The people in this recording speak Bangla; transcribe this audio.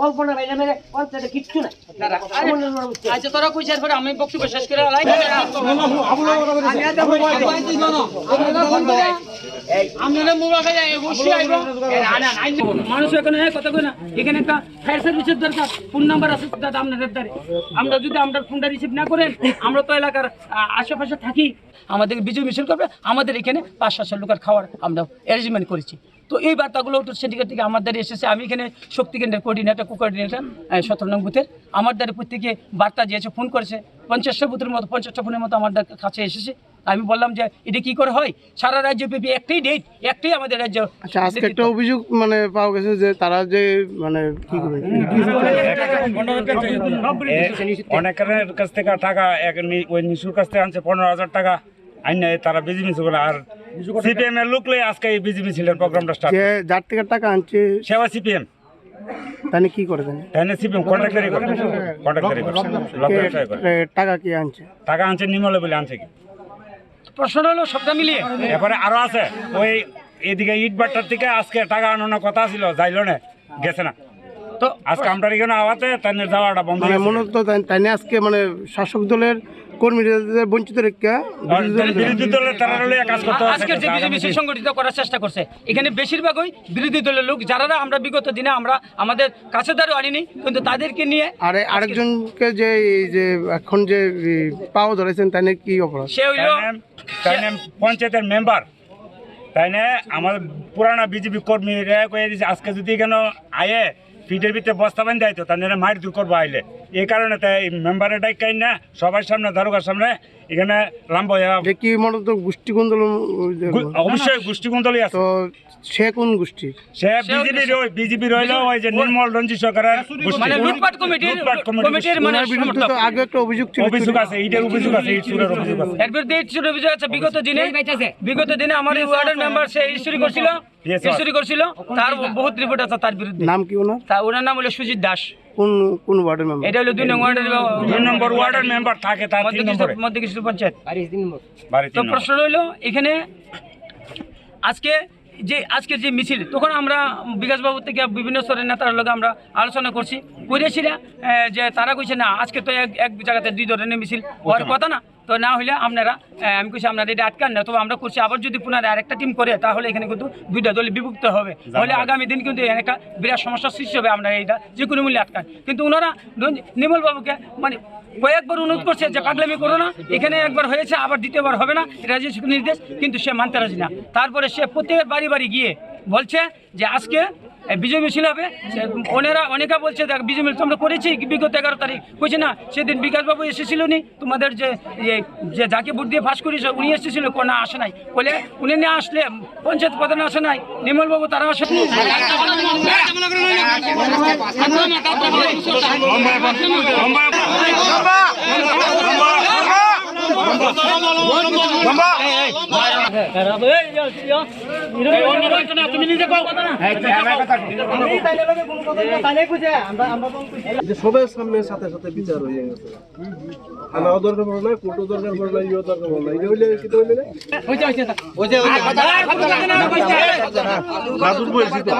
কল্পনা ভাই মেরে পঞ্চায়েতে কিচ্ছু না আচ্ছা তোরা কইছার পরে আমি বক্তব্য শেষ করে লাই মানুষ এখানে কথা কই না এখানে একটা ফায়ার সার্ভিসের দরকার ফোন নাম্বার আছে দাদা আপনাদের দ্বারে আমরা যদি আমরা ফোনটা রিসিভ না করেন আমরা তো এলাকার আশেপাশে থাকি আমাদের বিজয় মিছিল করবে আমাদের এখানে 500 লোকের খাওয়ার আমরা অ্যারেঞ্জমেন্ট করেছি তো এই বার্তাগুলো তো সিন্ডিকেট থেকে আমার দ্বারা এসেছে আমি এখানে শক্তি কেন্দ্রের কোঅর্ডিনেটর কোঅর্ডিনেটর 17 নং বুথের আমার দ্বারা প্রত্যেকে বার্তা দিয়েছে ফোন করেছে 50টা বুথের মতো 50টা ফোনের মতো আমার কাছে এসেছে আমি বললাম যে এটা কি করে হয় সারা রাজ্য ব্যাপী একটাই ডেট একটাই আমাদের রাজ্য আচ্ছা আজকে একটা অভিযোগ মানে পাওয়া গেছে যে তারা যে মানে কি করে অনেকের কাছ থেকে টাকা ওই নিশুর কাছ থেকে আনছে 15,000 টাকা আইনে তারা বিজেপি ছিল আর সিপিএম এর লোকলে আজকে এই বিজেপি ছিলেন প্রোগ্রামটা স্টার্ট যে যার থেকে টাকা আনছে সেবা সিপিএম তাহলে কি করে দেন তাহলে সিপিএম কন্ট্রাক্টরি করে টাকা কি আনছে টাকা আনছে নিমলে বলে আনছে কি প্রশ্ন হলো সবটা মিলিয়ে এরপরে আরো আছে ওই এদিকে ইট বাট্টার থেকে আজকে টাকা আনানোর কথা ছিল যাইলো না গেছে না তো আজকে আমরা এখানে আওয়াতে তাদের যাওয়াটা বন্ধ মানে মূলত তাই আজকে মানে শাসক দলের কর্মীরা বঞ্চিত রেখা বিরোধী দলের তারা কাজ করতে আজকের যে বিজেপি সংগঠিত করার চেষ্টা করছে এখানে বেশিরভাগই বিরোধী দলের লোক যারা আমরা বিগত দিনে আমরা আমাদের কাছে দ্বারা আনিনি কিন্তু তাদেরকে নিয়ে আরেকজনকে যে এখন যে পাও ধরেছেন তাই কি অপরাধ সে হইল পঞ্চায়েতের মেম্বার তাই না আমাদের পুরানা বিজেপি কর্মীরা কয়ে দিয়েছে আজকে যদি কেন আয়ে ফিটের ভিতরে বস্তা বান্ধ দেয় তো তাদের মায়ের দূর করবো আইলে এই কারণে তাই মেম্বারের ডাইকাই না সবার সামনে দারোগার সামনে এখানে লাম্ব কি মনে তো গোষ্ঠী কুন্দল অবশ্যই গোষ্ঠী কুন্দলই আছে তো সে কোন গোষ্ঠী সে বিজেপি রইল ওই যে নির্মল রঞ্জিত সরকারের মানে লুটপাট কমিটির মানে আগে একটা অভিযোগ আছে এইটার অভিযোগ আছে এই চুরের অভিযোগ আছে এর বিরুদ্ধে এই চুরের অভিযোগ আছে বিগত দিনে আমার এই ওয়ার্ডের মেম্বার সে ইস্যুরি করছিল তার বহুত রিপোর্ট আছে তার বিরুদ্ধে নাম কি ওনার নাম হলো সুজিত দাস কোন ওয়ার্ডের মেম্বার এটা হলো 2 নম্বর ওয়ার্ডের মেম্বার থাকে তার 3 নম্বরে মধ্যকৃষ্ণ পঞ্চায়েত বাড়ি 3 তো প্রশ্ন হলো এখানে আজকের যে মিছিল তখন আমরা বিকাশবাবু থেকে বিভিন্ন স্তরের নেতার লগে আমরা আলোচনা করেছিলাম যে তারা কইছে না আজকে তো এক জায়গাতে 2 ধরনের মিছিল হওয়ার কথা না তো না হইলে আপনারা আমি কইছি আপনারা এটা আটকান না তবে আমরা করছি আবার যদি পুনরায় আরেকটা টিম করে তাহলে এখানে কিন্তু 2টা দলে বিভক্ত হবে তাহলে আগামী দিন কিন্তু একটা বিরাট সমস্যার সৃষ্টি হবে আপনারা এটা যে কোনো মূল্যে আটকান কিন্তু ওনারা নির্মল বাবুকে মানে কয়েকবার অনুরোধ করছে যে পাগলামি করো না এখানে একবার হয়েছে আবার দ্বিতীয়বার হবে না এটা যে নির্দেশ কিন্তু সে মানতে রাজি না তারপরে সে প্রত্যেকের বাড়ি বাড়ি গিয়ে বলছে যে আজকে বিজয় মিছিল হবে অনেকে বলছে দেখ বিজয় মিছিল আমরা করেছি বিগত 11 তারিখ কইছে না সেদিন বিকাশবাবু এসেছিল নি তোমাদের যে যাকে ভোট দিয়ে ফাঁস করিস উনি এসেছিল না আসে নাই বলে উনি না আসলে পঞ্চায়েত প্রধান আসে নাই নির্মলবাবু তারা আসে সবাই সামনে সাথে সাথে বিচার হয়ে গেছে থানাও দরকার পড়ে না কোর্টও দরকার পড়ে না ইও দরকার পড়ে না এটা হইলে কি হইলে দাদুর বলছি তো